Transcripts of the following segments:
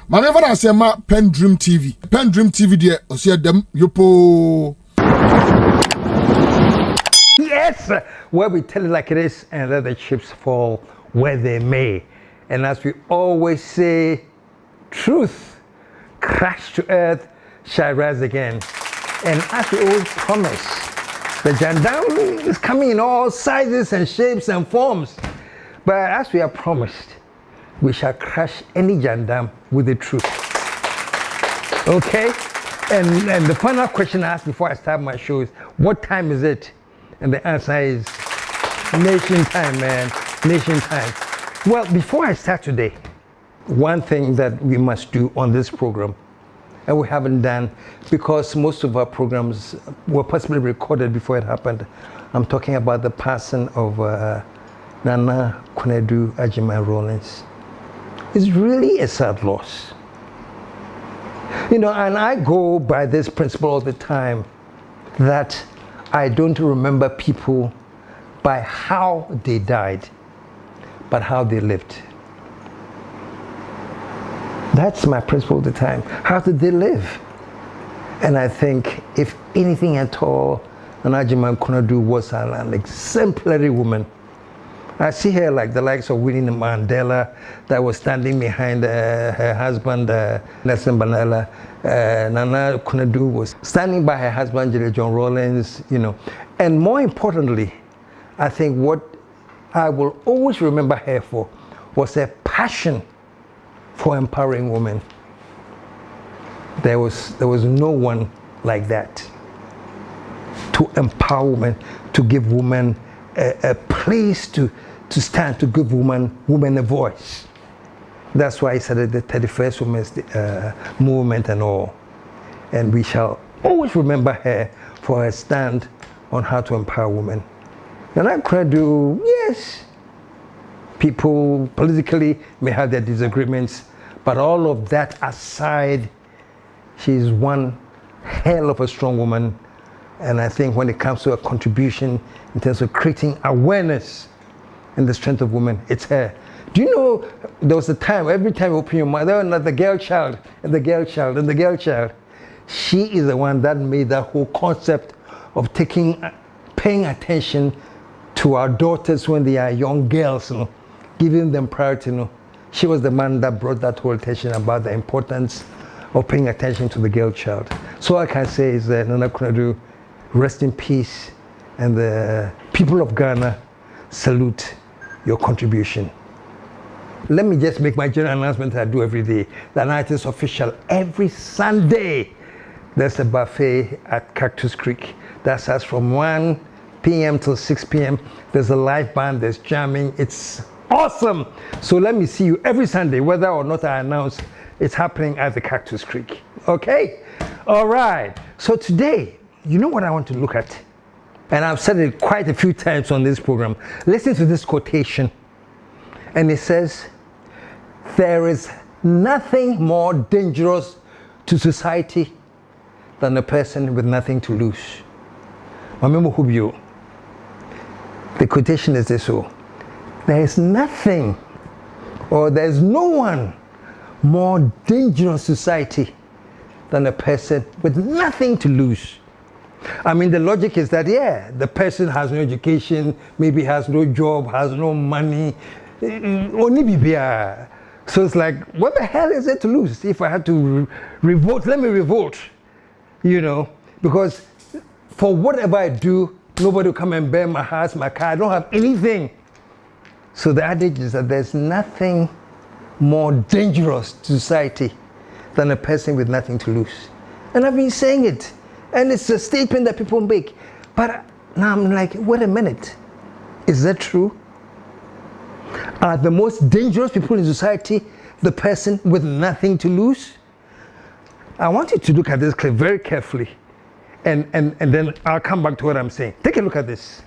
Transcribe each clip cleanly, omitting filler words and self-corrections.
Manever I say ma PENDREAM TV. PENDREAM TV there, o see them yopo. Yes, where we tell it like it is and let the chips fall where they may. And as we always say, truth crashed to earth shall rise again. And as we always promise, the jandam is coming in all sizes and shapes and forms. But as we have promised, we shall crush any jandam with the truth. Okay? And the final question I asked before I start my show is, what time is it? And the answer is nation time, man. Nation time. Well, before I start today, one thing that we must do on this program, and we haven't done because most of our programs were possibly recorded before it happened. I'm talking about the passing of Nana Konadu Agyeman Rawlings. It's really a sad loss. You know, and I go by this principle all the time that I don't remember people by how they died, but how they lived. That's my principle all the time. How did they live? And I think if anything at all, Nana Agyeman Konadu was an exemplary woman. I see her like the likes of Winnie Mandela that was standing behind her husband, Nelson Mandela. Nana Konadu was standing by her husband, John Rawlings, you know. And more importantly, I think what I will always remember her for was her passion for empowering women. There was no one like that to empower women, to give women a place to stand, to give women a voice. That's why I started the 31st Women's Movement and all. And we shall always remember her for her stand on how to empower women. And I could do, yes, people politically may have their disagreements, but all of that aside, she's one hell of a strong woman. And I think when it comes to a contribution in terms of creating awareness in the strength of women, it's her. Do you know there was a time, every time you open your mouth, there was the girl child, and the girl child, and the girl child. She is the one that made that whole concept of paying attention to our daughters when they are young girls, you know, giving them priority. You know. She was the man that brought that whole attention about the importance of paying attention to the girl child. So all I can say is that Nana Konadu, rest in peace, and the people of Ghana salute your contribution. Let me just make my general announcement that I do every day. The night is official. Every Sunday, there's a buffet at Cactus Creek. That starts from 1 p.m. till 6 p.m. There's a live band, there's jamming. It's awesome. So let me see you every Sunday, whether or not I announce it's happening at the Cactus Creek. Okay? All right. So today, you know what I want to look at? And I've said it quite a few times on this program. Listen to this quotation. And it says, there is nothing more dangerous to society than a person with nothing to lose. The quotation is this: there is nothing, or there's no one more dangerous to society than a person with nothing to lose. I mean, the logic is that, yeah, the person has no education, maybe has no job, has no money, only BBR. So it's like, what the hell is it to lose? If I had to revolt, let me revolt, you know, because for whatever I do, nobody will come and burn my house, my car. I don't have anything. So the adage is that there's nothing more dangerous to society than a person with nothing to lose. And I've been saying it. And it's a statement that people make. But now I'm like, wait a minute. Is that true? Are the most dangerous people in society the person with nothing to lose? I want you to look at this clip very carefully. And then I'll come back to what I'm saying. Take a look at this.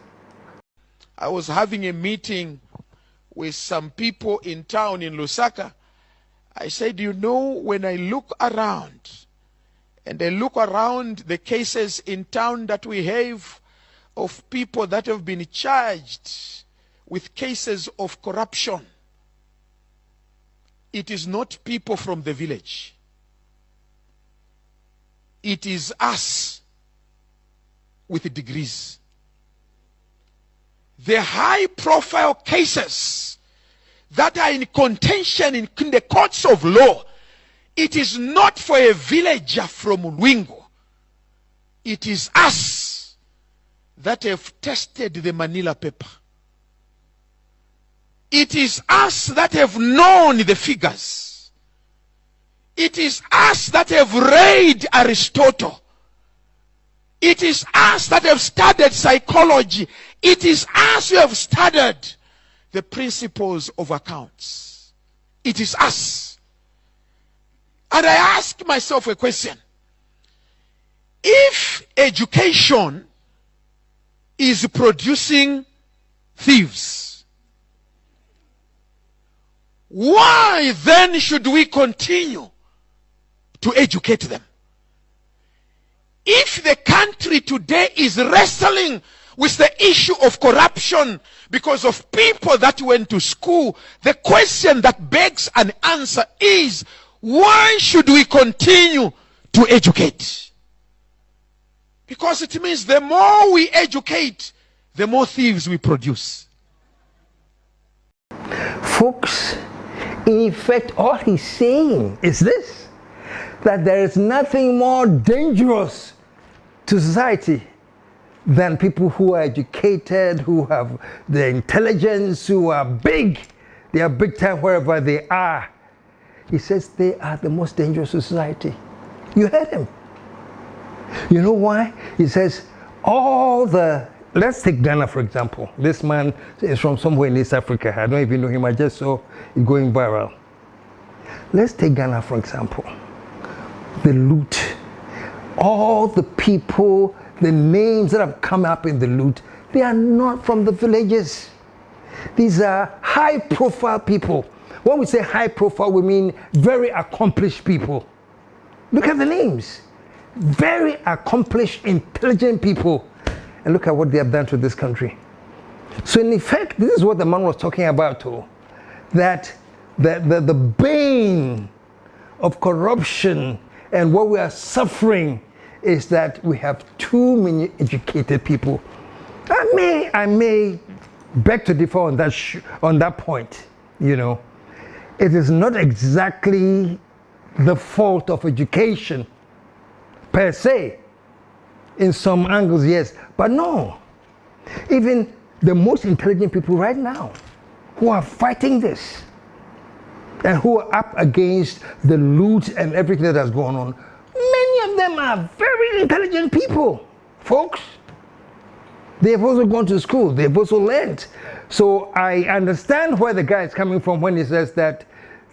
I was having a meeting with some people in town in Lusaka. I said, you know, when I look around, and I look around the cases in town that we have of people that have been charged with cases of corruption, it is not people from the village. It is us with degrees. The high-profile cases that are in contention in the courts of law, it is not for a villager from Lwingo. It is us that have tested the Manila paper. It is us that have known the figures. It is us that have read Aristotle. It is us that have studied psychology. It is us who have studied the principles of accounts. It is us. And I ask myself a question. If education is producing thieves, why then should we continue to educate them? If the country today is wrestling with the issue of corruption because of people that went to school, the question that begs an answer is, why should we continue to educate? Because it means the more we educate, the more thieves we produce. Folks, in effect, all he's saying is this, that there is nothing more dangerous to society than people who are educated, who have the intelligence, who are big. They are big time wherever they are. He says they are the most dangerous to society. You heard him. You know why? He says let's take Ghana for example. This man is from somewhere in East Africa. I don't even know him. I just saw it going viral. Let's take Ghana for example. The loot. All the people, the names that have come up in the loot, they are not from the villages. These are high-profile people. When we say high-profile, we mean very accomplished people. Look at the names. Very accomplished, intelligent people. And look at what they have done to this country. So in effect, this is what the man was talking about too. That the bane of corruption and what we are suffering is that we have too many educated people. I may beg to differ on that point. You know, it is not exactly the fault of education per se. In some angles, yes, but no. Even the most intelligent people right now who are fighting this and who are up against the loot and everything that has gone on, many of them are very intelligent people, folks. They have also gone to school. They have also learned. So I understand where the guy is coming from when he says that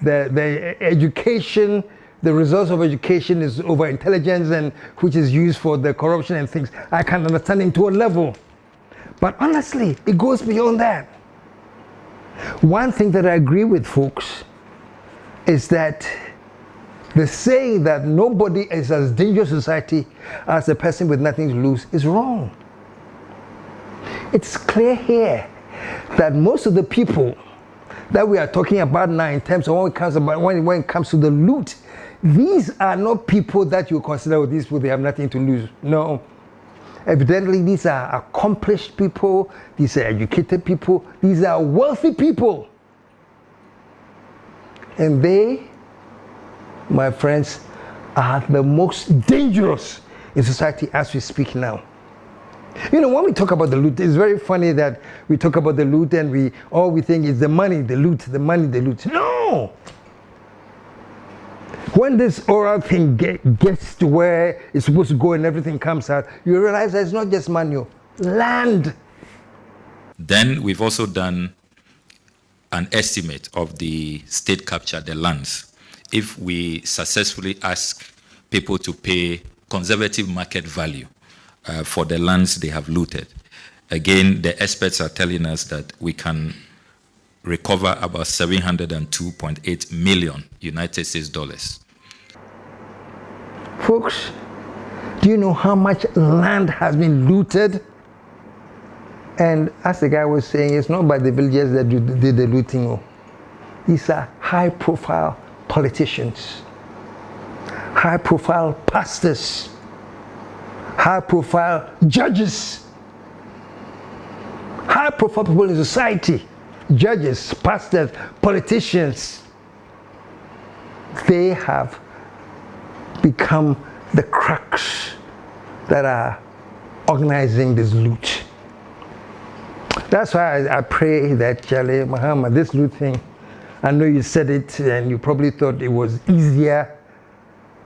the education, the results of education is over intelligence, and which is used for the corruption and things. I can understand him to a level. But honestly, it goes beyond that. One thing that I agree with, folks, is that the saying that nobody is as dangerous to society as a person with nothing to lose is wrong. It's clear here that most of the people that we are talking about now in terms of when it comes to the loot, these are not people that you consider, oh, these people, they have nothing to lose. No. Evidently, these are accomplished people, these are educated people, these are wealthy people. And they, my friends, are the most dangerous in society as we speak now. You know, when we talk about the loot, it's very funny that we talk about the loot and all we think is the money, the loot, the money, the loot. No! When this oral thing gets to where it's supposed to go and everything comes out, you realize that it's not just money, land. Then we've also done an estimate of the state capture, the lands. If we successfully ask people to pay conservative market value for the lands they have looted, again, the experts are telling us that we can recover about 702.8 million United States dollars. Folks, do you know how much land has been looted? And as the guy was saying, it's not by the villagers that did the looting. These are high-profile politicians, high-profile pastors, high-profile judges, high-profile people in society, judges, pastors, politicians. They have become the crux that are organizing this loot. That's why I pray that, Charlie Muhammad, this loot thing, I know you said it and you probably thought it was easier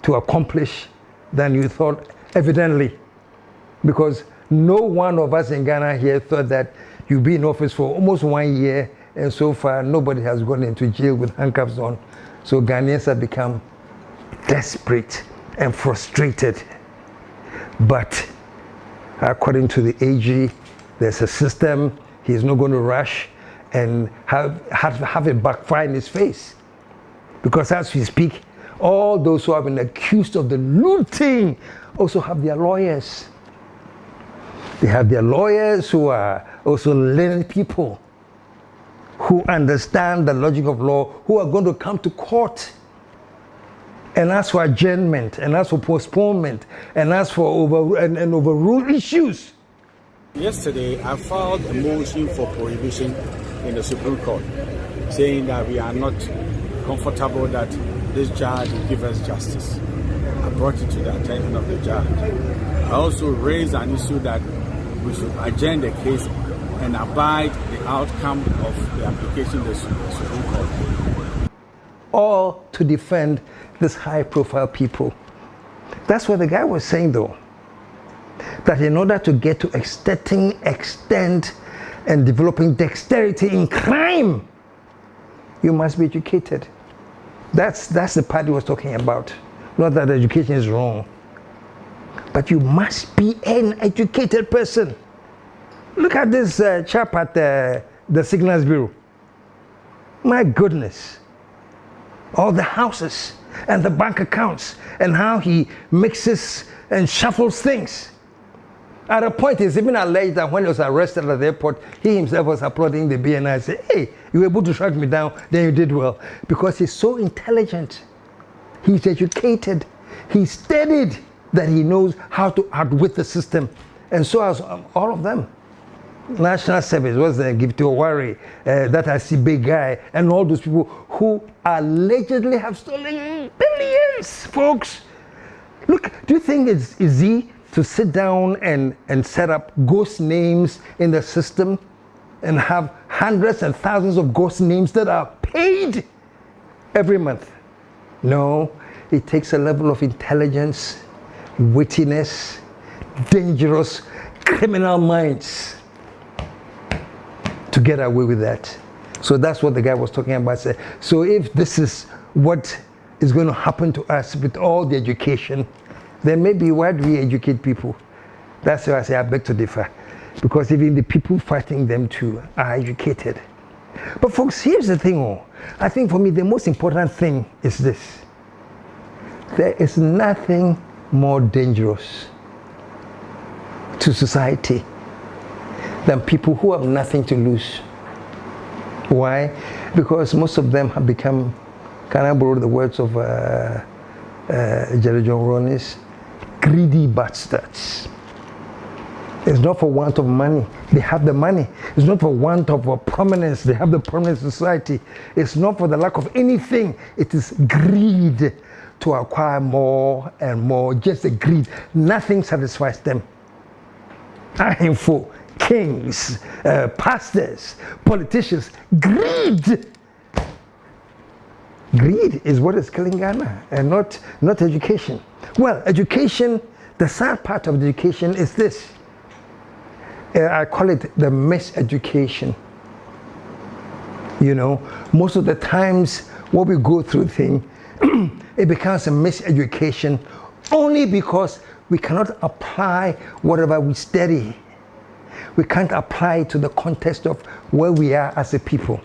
to accomplish than you thought, evidently, because no one of us in Ghana here thought that you'd be in office for almost 1 year, and so far nobody has gone into jail with handcuffs on. So Ghanaians have become desperate and frustrated. But according to the AG, there's a system. He's not going to rush and have it backfire in his face. Because as we speak, all those who have been accused of the looting also have their lawyers. They have their lawyers who are also learned people, who understand the logic of law, who are going to come to court and ask for adjournment, and ask for postponement, and ask for overrule issues. Yesterday, I filed a motion for prohibition in the Supreme Court, saying that we are not comfortable that this judge will give us justice. I brought it to the attention of the judge. I also raised an issue that we should adjourn the case and abide the outcome of the application to the Supreme Court. All to defend these high-profile people. That's what the guy was saying, though. That in order to get to extent and developing dexterity in crime, you must be educated. That's the part he was talking about. Not that education is wrong, but you must be an educated person. Look at this chap at the Signals Bureau. My goodness. All the houses and the bank accounts and how he mixes and shuffles things. At a point, it's even alleged that when he was arrested at the airport, he himself was applauding the BNI, saying, hey, you were able to track me down, then you did well. Because he's so intelligent, he's educated, he's studied, that he knows how to outwit the system. And so has all of them. National Service, was the Give to Owari, that I see big guy, and all those people who allegedly have stolen billions, folks. Look, do you think it's easy to sit down and set up ghost names in the system and have hundreds and thousands of ghost names that are paid every month? No, it takes a level of intelligence, wittiness, dangerous criminal minds to get away with that. So that's what the guy was talking about. So if this is what is going to happen to us with all the education, then maybe why do we educate people? That's why I say I beg to differ. Because even the people fighting them too are educated. But folks, here's the thing. I think for me the most important thing is this. There is nothing more dangerous to society than people who have nothing to lose. Why? Because most of them have become, can I borrow the words of Jerry John Ronnie's, greedy bastards. It's not for want of money. They have the money. It's not for want of prominence. They have the prominence in society. It's not for the lack of anything. It is greed to acquire more and more. Just the greed. Nothing satisfies them. Ahemfo, kings, pastors, politicians. Greed. Greed is what is killing Ghana, and not education. Well, education, the sad part of education is this. I call it the miseducation. You know, most of the times what we go through thing, it becomes a miseducation only because we cannot apply whatever we study. We can't apply it to the context of where we are as a people.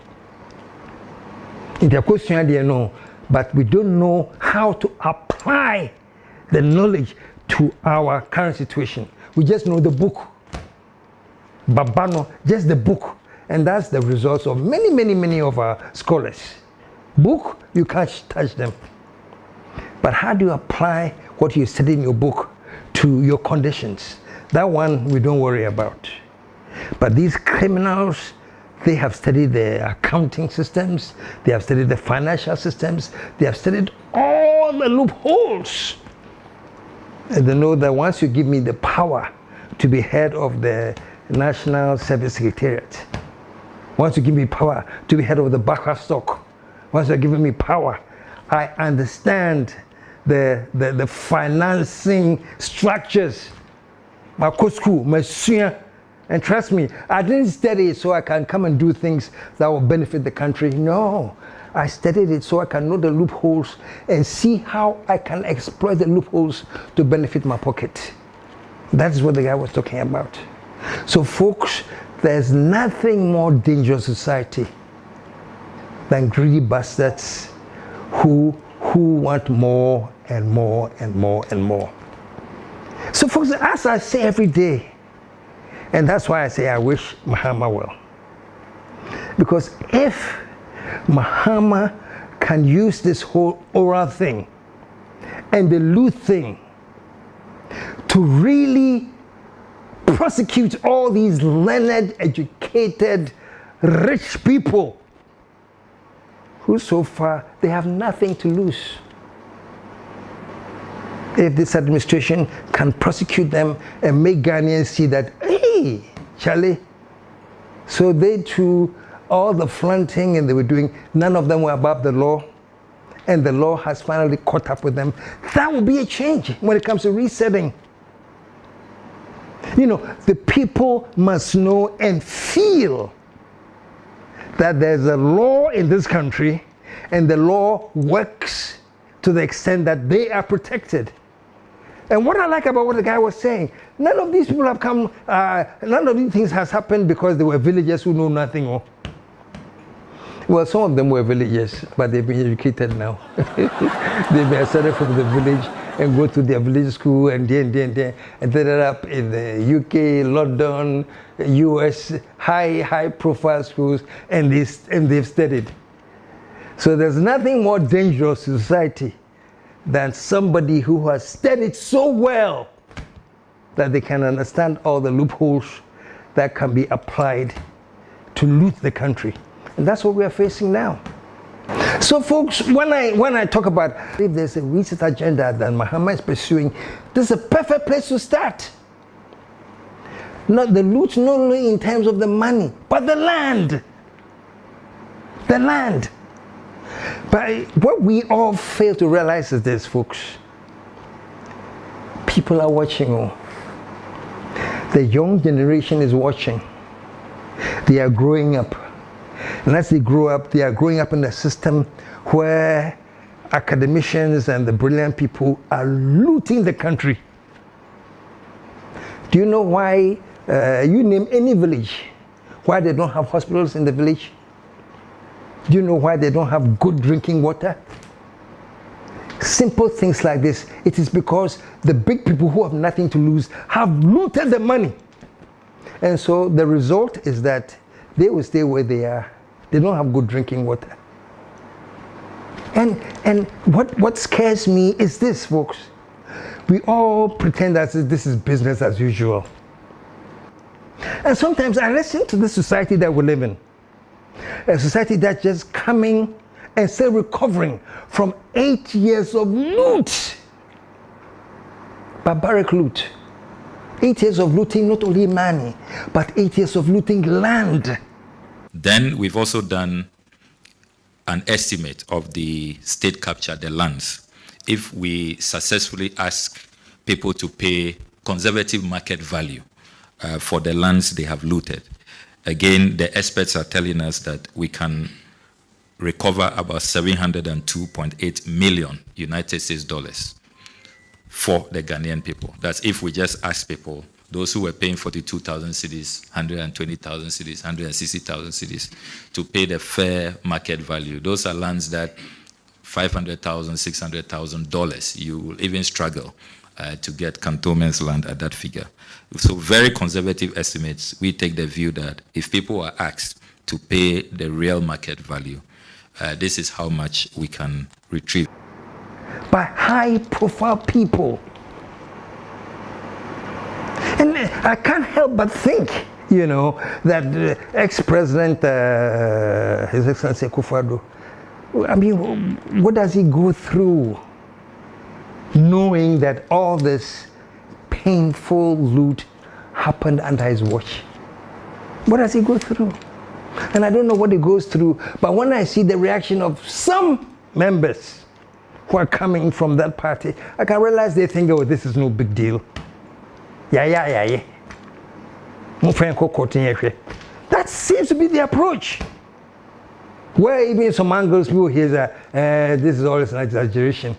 In the question, they know, but we don't know how to apply the knowledge to our current situation. We just know the book. Babano, just the book. And that's the results of many of our scholars. Book, you can't touch them. But how do you apply what you study in your book to your conditions? That one we don't worry about. But these criminals, they have studied the accounting systems, they have studied the financial systems, they have studied all the loopholes. And they know that once you give me the power to be head of the National Service Secretariat, once you give me power to be head of the backup stock, once you're giving me power, I understand the financing structures. My school, my senior, and trust me, I didn't study it so I can come and do things that will benefit the country. No, I studied it so I can know the loopholes and see how I can exploit the loopholes to benefit my pocket. That's what the guy was talking about. So folks, there's nothing more dangerous in society than greedy bastards who want more and more and more and more. So folks, as I say every day, and that's why I say I wish Mahama well. Because if Mahama can use this whole oral thing and the loot thing to really prosecute all these learned, educated, rich people who so far they have nothing to lose. If this administration can prosecute them and make Ghanaians see that, hey, Charlie, so they too, all the flaunting and they were doing, none of them were above the law, and the law has finally caught up with them. That will be a change when it comes to resetting. You know, the people must know and feel that there's a law in this country and the law works to the extent that they are protected. And what I like about what the guy was saying, none of these people have come, none of these things has happened because they were villagers who know nothing. Oh. Well, some of them were villagers, but they've been educated now. They've been started from the village and go to their village school and ended up in the UK, London, US, high profile schools, and they've studied. So there's nothing more dangerous to society than somebody who has studied so well that they can understand all the loopholes that can be applied to loot the country. And that's what we are facing now. So folks, when I talk about if there's a reset agenda that Mahama is pursuing, this is a perfect place to start. Not the loot, not only in terms of the money, but the land. The land. But what we all fail to realize is this, folks. People are watching. Oh. The young generation is watching. They are growing up. And as they grow up, they are growing up in a system where academicians and the brilliant people are looting the country. Do you know why, you name any village, why they don't have hospitals in the village? Do you know why they don't have good drinking water? Simple things like this. It is because the big people who have nothing to lose have looted the money. And so the result is that they will stay where they are. They don't have good drinking water. And what scares me is this, folks. We all pretend that this is business as usual. And sometimes I listen to the society that we live in. A society that's just coming and still recovering from 8 years of loot. Barbaric loot. 8 years of looting not only money, but 8 years of looting land. Then we've also done an estimate of the state capture, the lands. If we successfully ask people to pay conservative market value for the lands they have looted, again, the experts are telling us that we can recover about 702.8 million United States dollars for the Ghanaian people. That's if we just ask people, those who were paying 42,000 cedis, 120,000 cedis, 160,000 cedis, to pay the fair market value. Those are lands that $500,000, $600,000, you will even struggle to get cantonments land at that figure. So very conservative estimates. We take the view that if people are asked to pay the real market value, this is how much we can retrieve. By high-profile people. And I can't help but think, you know, that ex-president, His Excellency Akufo-Addo, I mean, what does he go through knowing that all this painful loot happened under his watch? What does he go through? And I don't know what he goes through, but when I see the reaction of some members who are coming from that party, I can realize they think, oh, this is no big deal. Yeah. That seems to be the approach. Where even some angles people hear that this is always an exaggeration.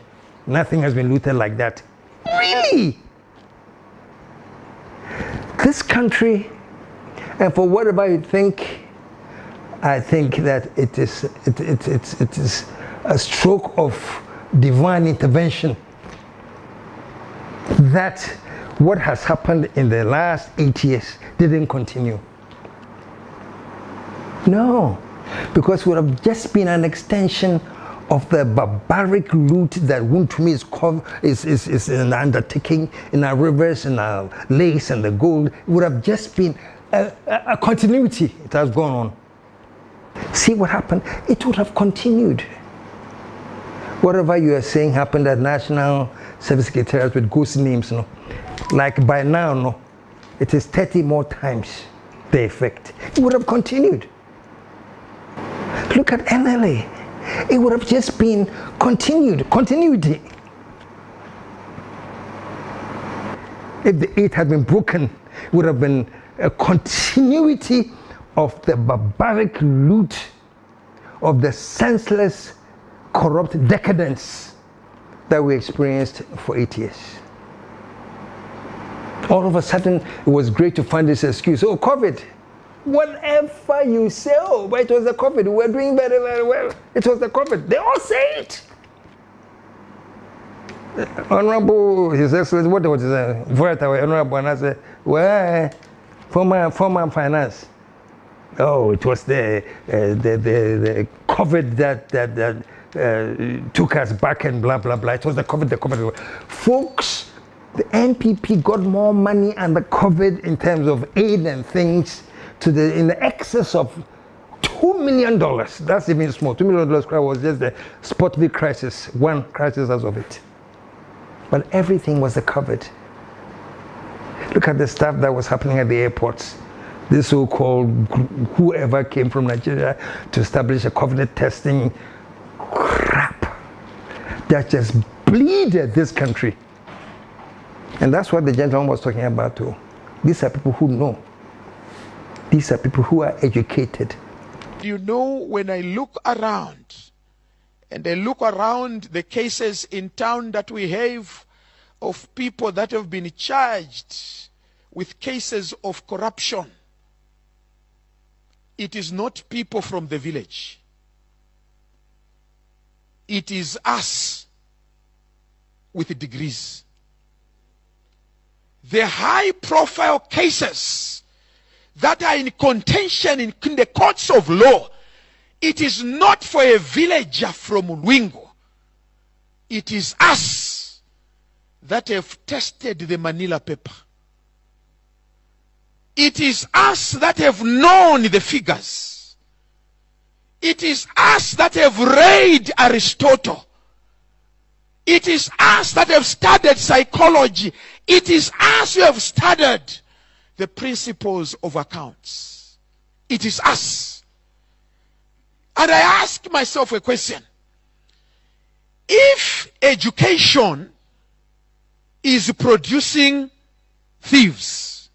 Nothing has been looted like that. Really? This country, and for whatever you think, I think that it is a stroke of divine intervention. That what has happened in the last 8 years didn't continue. No, because it would have just been an extension of the barbaric loot that Wuntumi is an undertaking in our rivers and our lakes and the gold. It would have just been a continuity. It has gone on. See what happened? It would have continued. Whatever you are saying happened at National Service Secretariat with ghost names, no? Like by now, no? It is 30 more times the effect. It would have continued. Look at NLA. It would have just been continuity. If the 8 had been broken, it would have been a continuity of the barbaric loot, of the senseless, corrupt decadence that we experienced for 8 years. All of a sudden, it was great to find this excuse. Oh, COVID. Whatever you say, oh, but it was the COVID. We're doing very, very well. It was the COVID. They all say it. Honorable, His Excellency, what was his voice? Honorable, and I said, well, former finance. Oh, it was the COVID that took us back and blah, blah, blah. It was the COVID. Folks, the NPP got more money under COVID in terms of aid and things in the excess of $2 million. That's even small. $2 million was just the Sputnik crisis, one crisis as of it. But everything was covered. Look at the stuff that was happening at the airports. This so-called whoever came from Nigeria to establish a COVID testing crap that just bleeded this country. And that's what the gentleman was talking about too. These are people who know. These are people who are educated. You know, when I look around, and I look around the cases in town that we have of people that have been charged with cases of corruption, it is not people from the village. It is us with degrees. The high-profile cases that are in contention in the courts of law, it is not for a villager from Lwingo. It is us that have tested the Manila paper. It is us that have known the figures. It is us that have read Aristotle. It is us that have studied psychology. It is us who have studied the principles of accounts. It is us. And I ask myself a question. If education is producing thieves,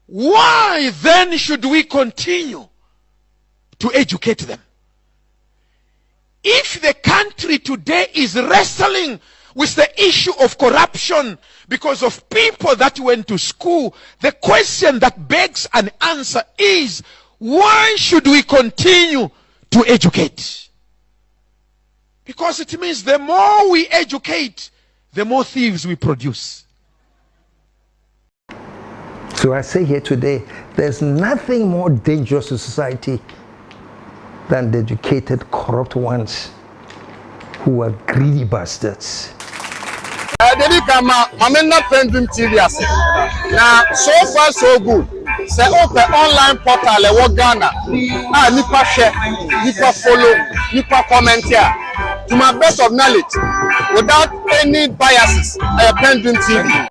why then should we continue to educate them? If the country today is wrestling with the issue of corruption because of people that went to school, the question that begs an answer is, why should we continue to educate? Because it means the more we educate, the more thieves we produce. So I say here today, there's nothing more dangerous to society than the educated, corrupt ones who are greedy bastards. Dedi kama mamena PENDREAM TV ase. Now so far so good. Say open online portal e wo Ghana. Nipa share, nipa follow, nipa comment here. To my best of knowledge, without any biases, PENDREAM TV.